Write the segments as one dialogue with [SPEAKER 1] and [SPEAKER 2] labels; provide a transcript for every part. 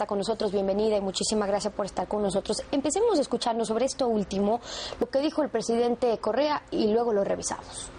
[SPEAKER 1] está con nosotros, bienvenida y muchísimas gracias por estar con nosotros. Empecemos a escucharnos sobre esto último, lo que dijo el presidente Correa, y luego lo revisamos.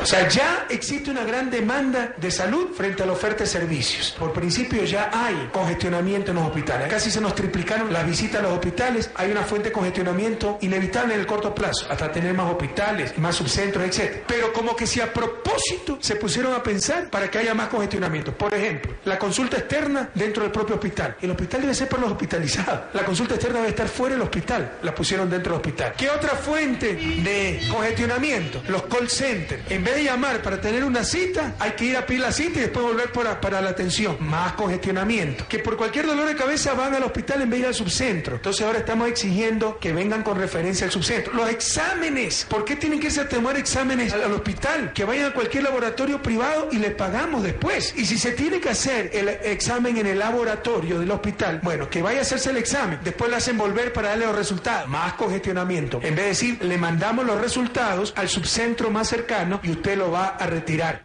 [SPEAKER 2] O sea, ya existe una gran demanda de salud frente a la oferta de servicios. Por principio ya hay congestionamiento en los hospitales. Casi se nos triplicaron las visitas a los hospitales. Hay una fuente de congestionamiento inevitable en el corto plazo, hasta tener más hospitales, más subcentros, etc. Pero como que si a propósito se pusieron a pensar para que haya más congestionamiento. Por ejemplo, la consulta externa dentro del propio hospital. El hospital debe ser para los hospitalizados. La consulta externa debe estar fuera del hospital. La pusieron dentro del hospital. ¿Qué otra fuente de congestionamiento? Los call centers. En vez de llamar para tener una cita, hay que ir a pedir la cita y después volver para la atención. Más congestionamiento. Que por cualquier dolor de cabeza van al hospital en vez de ir al subcentro. Entonces ahora estamos exigiendo que vengan con referencia al subcentro. Los exámenes. ¿Por qué tienen que irse a tomar exámenes al hospital? Que vayan a cualquier laboratorio privado y les pagamos después. Y si se tiene que hacer el examen en el laboratorio del hospital, bueno, que vaya a hacerse el examen. Después le hacen volver para darle los resultados. Más congestionamiento. En vez de decir, le mandamos los resultados al subcentro más cercano y usted lo va a retirar.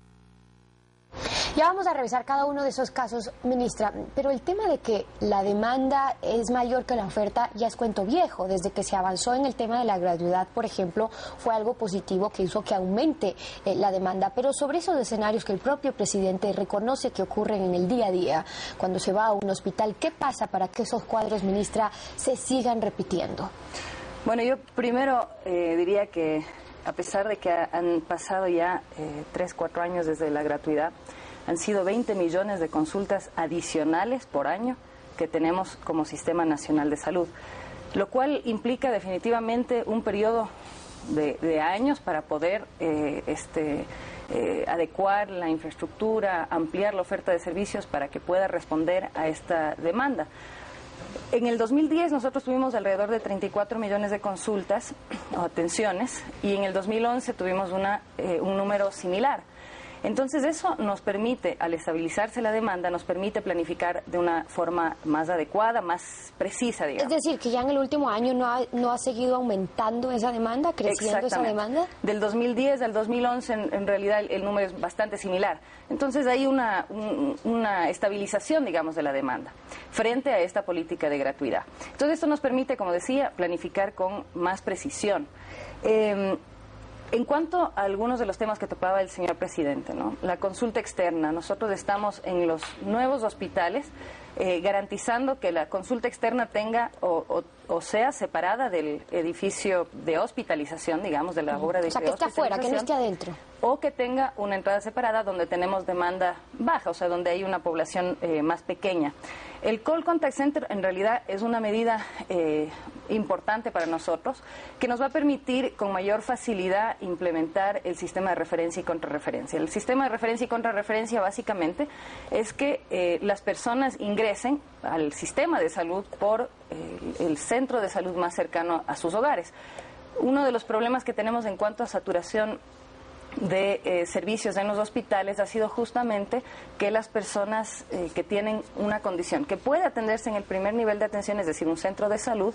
[SPEAKER 1] Ya vamos a revisar cada uno de esos casos, ministra, pero el tema de que la demanda es mayor que la oferta ya es cuento viejo. Desde que se avanzó en el tema de la gratuidad, por ejemplo, fue algo positivo que hizo que aumente la demanda. Pero sobre esos escenarios que el propio presidente reconoce que ocurren en el día a día, cuando se va a un hospital, ¿qué pasa para que esos cuadros, ministra, se sigan repitiendo?
[SPEAKER 3] Bueno, yo primero diría que a pesar de que han pasado ya 3, 4 años desde la gratuidad, han sido 20 millones de consultas adicionales por año que tenemos como Sistema Nacional de Salud, lo cual implica definitivamente un periodo de años para poder adecuar la infraestructura, ampliar la oferta de servicios para que pueda responder a esta demanda. En el 2010 nosotros tuvimos alrededor de 34 millones de consultas o atenciones y en el 2011 tuvimos un número similar. Entonces eso nos permite, al estabilizarse la demanda, nos permite planificar de una forma más adecuada, más precisa, digamos.
[SPEAKER 1] Es decir, que ya en el último año no ha seguido aumentando esa demanda, creciendo esa demanda.
[SPEAKER 3] Del 2010 al 2011 en realidad el número es bastante similar. Entonces hay una estabilización, digamos, de la demanda frente a esta política de gratuidad. Entonces esto nos permite, como decía, planificar con más precisión. En cuanto a algunos de los temas que topaba el señor presidente, ¿no? La consulta externa, nosotros estamos en los nuevos hospitales garantizando que la consulta externa tenga o sea separada del edificio de hospitalización, digamos, de la obra de hospitalización.
[SPEAKER 1] O sea, que esté afuera, que no esté adentro.
[SPEAKER 3] O que tenga una entrada separada donde tenemos demanda baja, o sea, donde hay una población más pequeña. El Call Contact Center en realidad es una medida importante para nosotros que nos va a permitir con mayor facilidad implementar el sistema de referencia y contrarreferencia. El sistema de referencia y contrarreferencia básicamente es que las personas ingresen al sistema de salud por el centro de salud más cercano a sus hogares. Uno de los problemas que tenemos en cuanto a saturación de servicios en los hospitales ha sido justamente que las personas que tienen una condición que puede atenderse en el primer nivel de atención, es decir, un centro de salud,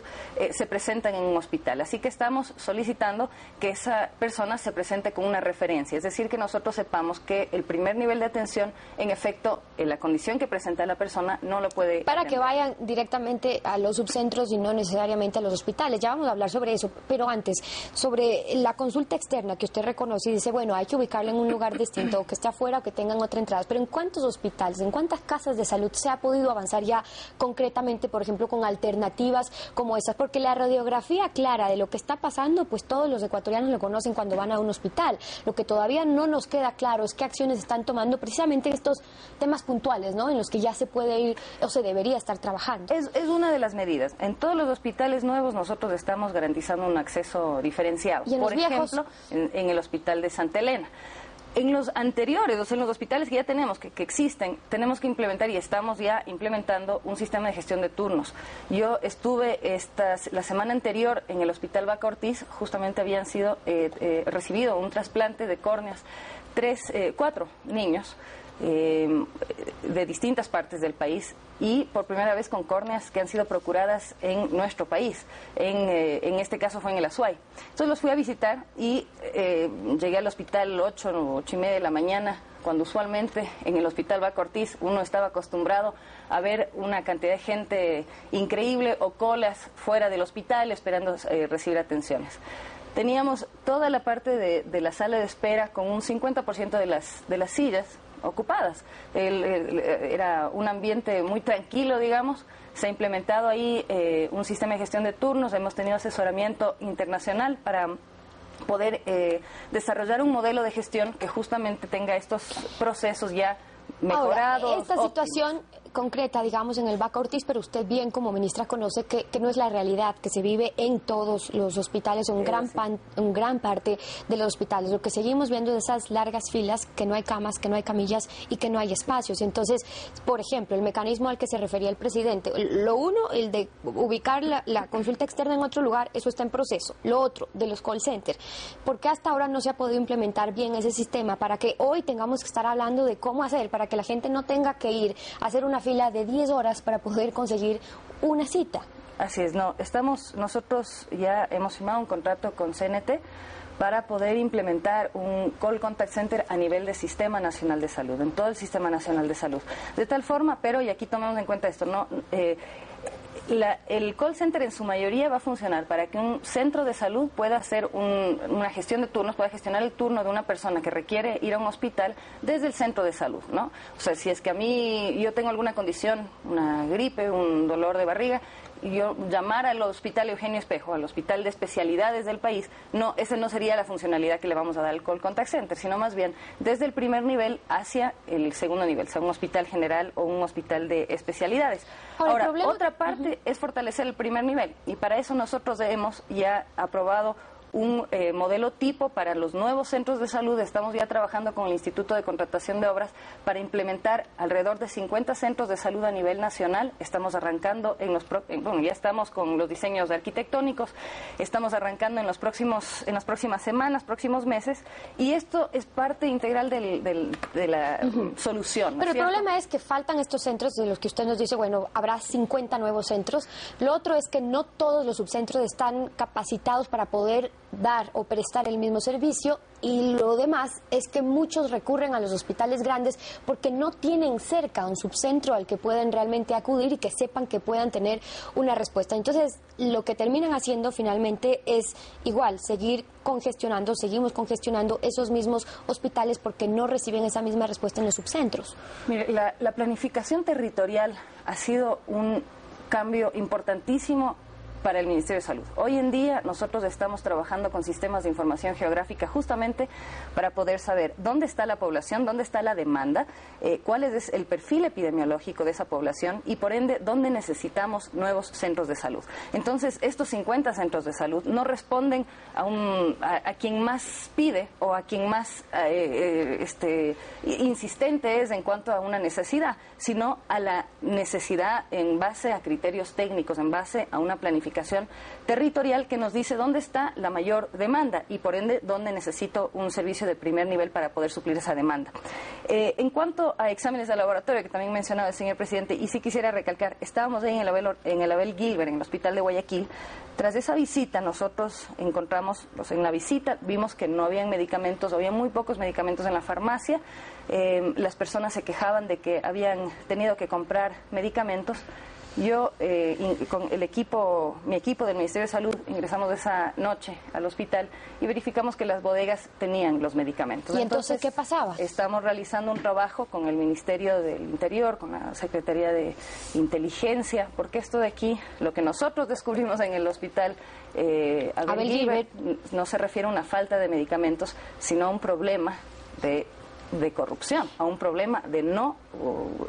[SPEAKER 3] se presentan en un hospital. Así que estamos solicitando que esa persona se presente con una referencia, es decir, que nosotros sepamos que el primer nivel de atención, en efecto, la condición que presenta la persona no lo puede
[SPEAKER 1] para
[SPEAKER 3] atender.
[SPEAKER 1] Que vayan directamente a los subcentros y no necesariamente a los hospitales. Ya vamos a hablar sobre eso, pero antes, sobre la consulta externa que usted reconoce y dice, bueno, hay que ubicarla en un lugar distinto, o que esté afuera o que tengan otra entrada. Pero ¿en cuántos hospitales, en cuántas casas de salud se ha podido avanzar ya concretamente, por ejemplo, con alternativas como esas? Porque la radiografía clara de lo que está pasando, pues todos los ecuatorianos lo conocen cuando van a un hospital. Lo que todavía no nos queda claro es qué acciones están tomando precisamente estos temas puntuales, ¿no?, en los que ya se puede ir o se debería estar trabajando.
[SPEAKER 3] Es una de las medidas. En todos los hospitales nuevos nosotros estamos garantizando un acceso diferenciado.
[SPEAKER 1] ¿Y en
[SPEAKER 3] por
[SPEAKER 1] los viejos?
[SPEAKER 3] ejemplo, en el hospital de Santa Elena. En los anteriores, o sea, en los hospitales que ya tenemos, que existen, tenemos que implementar y estamos ya implementando un sistema de gestión de turnos. Yo estuve la semana anterior en el Hospital Vaca Ortiz, justamente habían sido recibido un trasplante de córneas, 4 niños de distintas partes del país y por primera vez con córneas que han sido procuradas en nuestro país. En este caso fue en el Azuay. Entonces los fui a visitar y llegué al hospital 8 y media de la mañana cuando usualmente en el Hospital Baco Ortiz uno estaba acostumbrado a ver una cantidad de gente increíble o colas fuera del hospital esperando recibir atenciones. Teníamos toda la parte de la sala de espera con un 50% de las sillas ocupadas. Era un ambiente muy tranquilo, digamos. Se ha implementado ahí un sistema de gestión de turnos, hemos tenido asesoramiento internacional para poder desarrollar un modelo de gestión que justamente tenga estos procesos ya mejorados.
[SPEAKER 1] Ahora, esta situación concreta, digamos, en el Baco Ortiz, pero usted bien como ministra conoce que no es la realidad, que se vive en todos los hospitales, en gran parte de los hospitales. Lo que seguimos viendo es esas largas filas, que no hay camas, que no hay camillas y que no hay espacios. Entonces, por ejemplo, el mecanismo al que se refería el presidente, lo uno, el de ubicar la consulta externa en otro lugar, eso está en proceso. Lo otro, de los call centers, ¿por qué hasta ahora no se ha podido implementar bien ese sistema para que hoy tengamos que estar hablando de cómo hacer para que la gente no tenga que ir a hacer una fila de 10 horas para poder conseguir una cita?
[SPEAKER 3] Así es, nosotros ya hemos firmado un contrato con CNT para poder implementar un Call Contact Center a nivel de Sistema Nacional de Salud, en todo el Sistema Nacional de Salud. De tal forma, pero, y aquí tomemos en cuenta esto, el call center en su mayoría va a funcionar para que un centro de salud pueda hacer una gestión de turnos, pueda gestionar el turno de una persona que requiere ir a un hospital desde el centro de salud, ¿no? O sea, si es que yo tengo alguna condición, una gripe, un dolor de barriga, y yo llamar al Hospital Eugenio Espejo, al hospital de especialidades del país, esa no sería la funcionalidad que le vamos a dar al Call Contact Center, sino más bien desde el primer nivel hacia el segundo nivel, sea un hospital general o un hospital de especialidades. Ahora, otra parte es fortalecer el primer nivel, y para eso nosotros hemos ya aprobado un modelo tipo para los nuevos centros de salud. Estamos ya trabajando con el Instituto de Contratación de Obras para implementar alrededor de 50 centros de salud a nivel nacional. Estamos arrancando ya estamos con los diseños arquitectónicos, estamos arrancando en las próximas semanas, próximos meses, y esto es parte integral de la solución, ¿no?
[SPEAKER 1] Pero el problema es que faltan estos centros de los que usted nos dice, bueno, habrá 50 nuevos centros. Lo otro es que no todos los subcentros están capacitados para poder dar o prestar el mismo servicio, y lo demás es que muchos recurren a los hospitales grandes porque no tienen cerca un subcentro al que puedan realmente acudir y que sepan que puedan tener una respuesta. Entonces, lo que terminan haciendo finalmente es igual, seguimos congestionando esos mismos hospitales porque no reciben esa misma respuesta en los subcentros.
[SPEAKER 3] Mire, la planificación territorial ha sido un cambio importantísimo para el Ministerio de Salud. Hoy en día nosotros estamos trabajando con sistemas de información geográfica justamente para poder saber dónde está la población, dónde está la demanda, cuál es el perfil epidemiológico de esa población y por ende dónde necesitamos nuevos centros de salud. Entonces, estos 50 centros de salud no responden a quien más pide o a quien más insistente es en cuanto a una necesidad, sino a la necesidad en base a criterios técnicos, en base a una planificación territorial que nos dice dónde está la mayor demanda y por ende dónde necesito un servicio de primer nivel para poder suplir esa demanda. En cuanto a exámenes de laboratorio, que también mencionaba el señor presidente, y sí quisiera recalcar, estábamos ahí en el Abel Gilbert, en el hospital de Guayaquil. Tras esa visita nosotros encontramos, en la visita vimos que no habían medicamentos, había muy pocos medicamentos en la farmacia. Las personas se quejaban de que habían tenido que comprar medicamentos. Yo, con mi equipo del Ministerio de Salud, ingresamos esa noche al hospital y verificamos que las bodegas tenían los medicamentos.
[SPEAKER 1] ¿Y entonces qué pasaba?
[SPEAKER 3] Estamos realizando un trabajo con el Ministerio del Interior, con la Secretaría de Inteligencia, porque esto de aquí, lo que nosotros descubrimos en el hospital Abel Gilbert, no se refiere a una falta de medicamentos, sino a un problema de corrupción, a un problema de no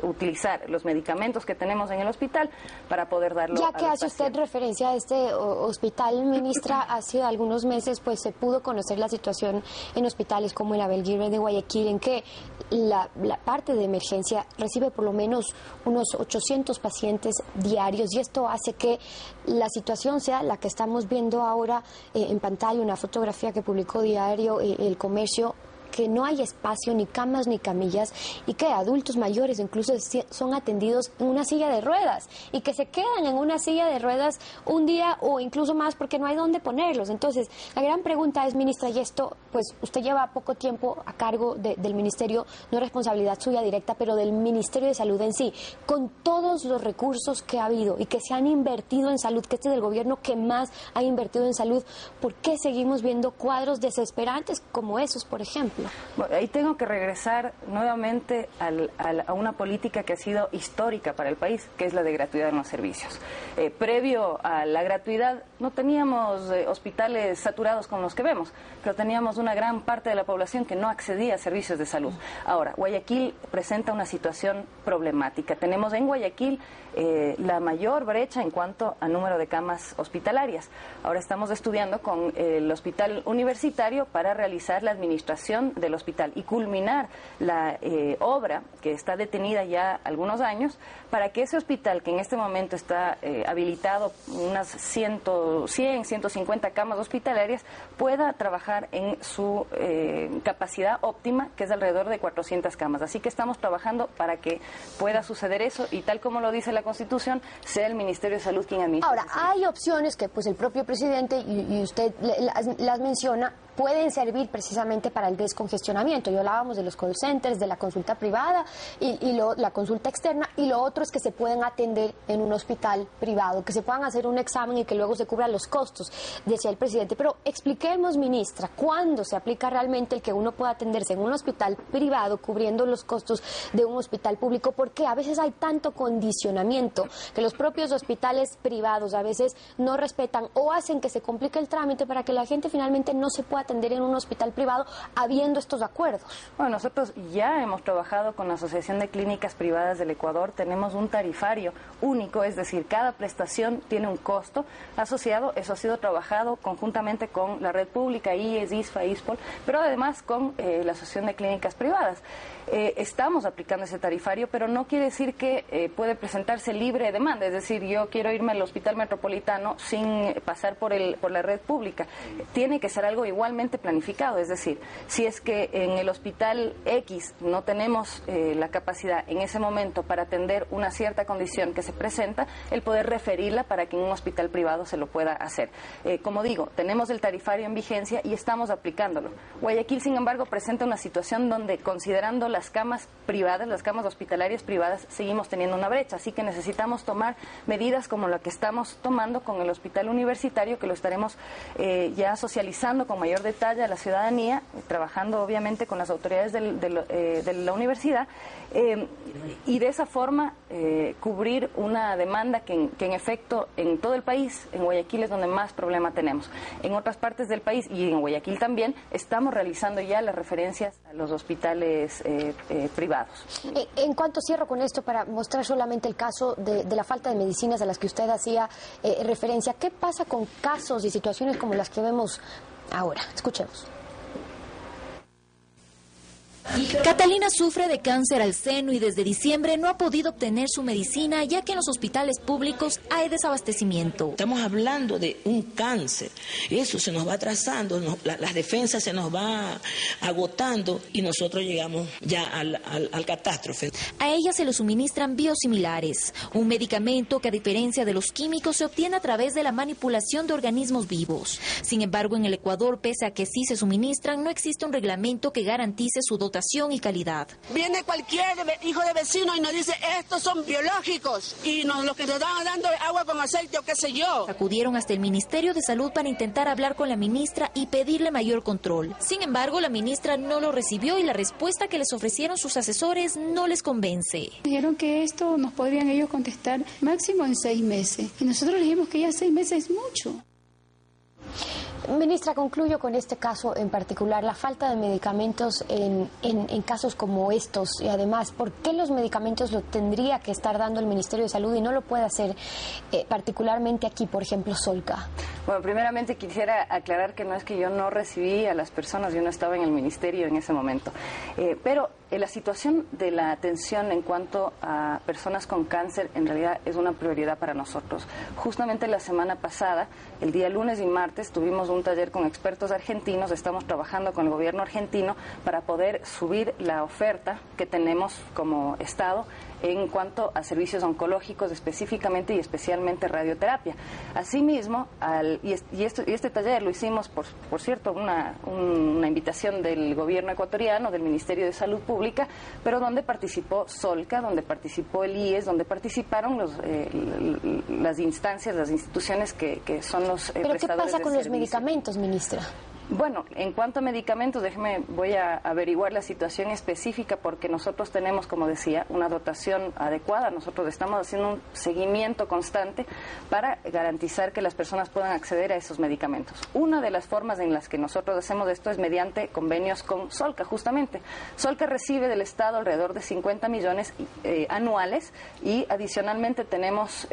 [SPEAKER 3] utilizar los medicamentos que tenemos en el hospital para poder darlo a los pacientes.
[SPEAKER 1] Ya que hace usted referencia a este hospital, ministra, hace algunos meses pues se pudo conocer la situación en hospitales como el Abel Gilbert de Guayaquil, en que la parte de emergencia recibe por lo menos unos 800 pacientes diarios, y esto hace que la situación sea la que estamos viendo ahora en pantalla, una fotografía que publicó diario El Comercio, que no hay espacio, ni camas, ni camillas, y que adultos mayores incluso son atendidos en una silla de ruedas, y que se quedan en una silla de ruedas un día o incluso más porque no hay dónde ponerlos. Entonces, la gran pregunta es, ministra, y esto, pues usted lleva poco tiempo a cargo del ministerio, no es responsabilidad suya directa, pero del Ministerio de Salud en sí, con todos los recursos que ha habido y que se han invertido en salud, que este es el gobierno que más ha invertido en salud, ¿por qué seguimos viendo cuadros desesperantes como esos, por ejemplo?
[SPEAKER 3] Bueno, ahí tengo que regresar nuevamente a una política que ha sido histórica para el país, que es la de gratuidad en los servicios. Previo a la gratuidad no teníamos hospitales saturados como los que vemos, pero teníamos una gran parte de la población que no accedía a servicios de salud. Ahora, Guayaquil presenta una situación problemática. Tenemos en Guayaquil la mayor brecha en cuanto a número de camas hospitalarias. Ahora estamos estudiando con el hospital universitario para realizar la administración del hospital y culminar la obra que está detenida ya algunos años para que ese hospital, que en este momento está habilitado unas 150 camas hospitalarias, pueda trabajar en su capacidad óptima, que es alrededor de 400 camas. Así que estamos trabajando para que pueda suceder eso y, tal como lo dice la Constitución, sea el Ministerio de Salud quien administre.
[SPEAKER 1] Ahora, hay opciones que pues el propio presidente y usted las menciona, pueden servir precisamente para el descongestionamiento. Ya hablábamos de los call centers, de la consulta privada y la consulta externa, y lo otro es que se pueden atender en un hospital privado, que se puedan hacer un examen y que luego se cubran los costos, decía el presidente. Pero expliquemos, ministra, ¿cuándo se aplica realmente el que uno pueda atenderse en un hospital privado cubriendo los costos de un hospital público? Porque a veces hay tanto condicionamiento que los propios hospitales privados a veces no respetan o hacen que se complique el trámite para que la gente finalmente no se pueda atender en un hospital privado habiendo estos acuerdos.
[SPEAKER 3] Bueno, nosotros ya hemos trabajado con la Asociación de Clínicas Privadas del Ecuador, tenemos un tarifario único, es decir, cada prestación tiene un costo asociado. Eso ha sido trabajado conjuntamente con la red pública, IES, ISFA, ISPOL, pero además con la Asociación de Clínicas Privadas. Estamos aplicando ese tarifario, pero no quiere decir que puede presentarse libre de demanda, es decir, yo quiero irme al hospital metropolitano sin pasar por la red pública. Tiene que ser algo igualmente planificado, es decir, si es que en el hospital X no tenemos la capacidad en ese momento para atender una cierta condición que se presenta, el poder referirla para que en un hospital privado se lo pueda hacer. Como digo, tenemos el tarifario en vigencia y estamos aplicándolo. Guayaquil, sin embargo, presenta una situación donde, considerando las camas privadas, las camas hospitalarias privadas, seguimos teniendo una brecha, así que necesitamos tomar medidas como la que estamos tomando con el hospital universitario, que lo estaremos ya socializando con mayor detalle a la ciudadanía, trabajando obviamente con las autoridades de la universidad, y de esa forma cubrir una demanda que en efecto en todo el país, en Guayaquil es donde más problema tenemos. En otras partes del país y en Guayaquil también estamos realizando ya las referencias a los hospitales privados.
[SPEAKER 1] En cuanto cierro con esto para mostrar solamente el caso de la falta de medicinas a las que usted hacía referencia, ¿qué pasa con casos y situaciones como las que vemos ahora? Escuchemos.
[SPEAKER 4] Catalina sufre de cáncer al seno y desde diciembre no ha podido obtener su medicina, ya que en los hospitales públicos hay desabastecimiento.
[SPEAKER 5] Estamos hablando de un cáncer, eso se nos va atrasando, las defensas se nos va agotando y nosotros llegamos ya al catástrofe.
[SPEAKER 4] A ella se le suministran biosimilares, un medicamento que, a diferencia de los químicos, se obtiene a través de la manipulación de organismos vivos. Sin embargo, en el Ecuador, pese a que sí se suministran, no existe un reglamento que garantice su dotación y calidad.
[SPEAKER 6] Viene cualquier hijo de vecino y nos dice, estos son biológicos, y lo que nos estaban dando es agua con aceite o qué sé yo.
[SPEAKER 4] Acudieron hasta el Ministerio de Salud para intentar hablar con la ministra y pedirle mayor control. Sin embargo, la ministra no lo recibió y la respuesta que les ofrecieron sus asesores no les convence.
[SPEAKER 7] Dijeron que esto nos podrían ellos contestar máximo en 6 meses. Y nosotros les dijimos que ya 6 meses es mucho.
[SPEAKER 1] Ministra, concluyo con este caso en particular, la falta de medicamentos en casos como estos, y además, ¿por qué los medicamentos lo tendría que estar dando el Ministerio de Salud y no lo puede hacer particularmente aquí, por ejemplo, Solca?
[SPEAKER 3] Bueno, primeramente quisiera aclarar que no es que yo no recibí a las personas, yo no estaba en el ministerio en ese momento, pero la situación de la atención en cuanto a personas con cáncer en realidad es una prioridad para nosotros. Justamente la semana pasada, el día lunes y martes, tuvimos un taller con expertos argentinos, estamos trabajando con el gobierno argentino para poder subir la oferta que tenemos como Estado en cuanto a servicios oncológicos específicamente y especialmente radioterapia. Asimismo, este taller lo hicimos, por cierto, una invitación del gobierno ecuatoriano, del Ministerio de Salud Pública, pero donde participó Solca, donde participó el IES, donde participaron las instancias, las instituciones que son los
[SPEAKER 1] ¿Pero qué pasa con los
[SPEAKER 3] servicio.
[SPEAKER 1] Medicamentos, ministra?
[SPEAKER 3] Bueno, en cuanto a medicamentos, voy a averiguar la situación específica porque nosotros tenemos, como decía, una dotación adecuada. Nosotros estamos haciendo un seguimiento constante para garantizar que las personas puedan acceder a esos medicamentos. Una de las formas en las que nosotros hacemos esto es mediante convenios con Solca, justamente. Solca recibe del Estado alrededor de 50 millones anuales y adicionalmente tenemos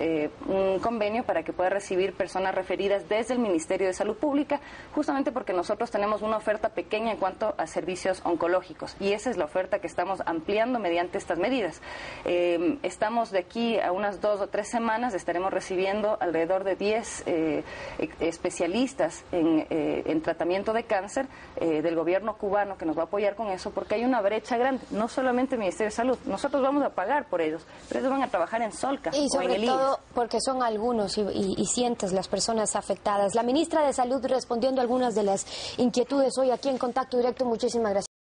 [SPEAKER 3] un convenio para que pueda recibir personas referidas desde el Ministerio de Salud Pública, justamente porque nosotros tenemos una oferta pequeña en cuanto a servicios oncológicos y esa es la oferta que estamos ampliando mediante estas medidas. Estamos de aquí a unas 2 o 3 semanas, estaremos recibiendo alrededor de 10 especialistas en tratamiento de cáncer del gobierno cubano que nos va a apoyar con eso porque hay una brecha grande, no solamente el Ministerio de Salud, nosotros vamos a pagar por ellos, pero ellos van a trabajar en Solca
[SPEAKER 1] y
[SPEAKER 3] o en el
[SPEAKER 1] sobre todo
[SPEAKER 3] IES.
[SPEAKER 1] porque son algunos y cientos las personas afectadas. La ministra de Salud respondiendo a algunas de las inquietudes hoy aquí en Contacto Directo. Muchísimas gracias.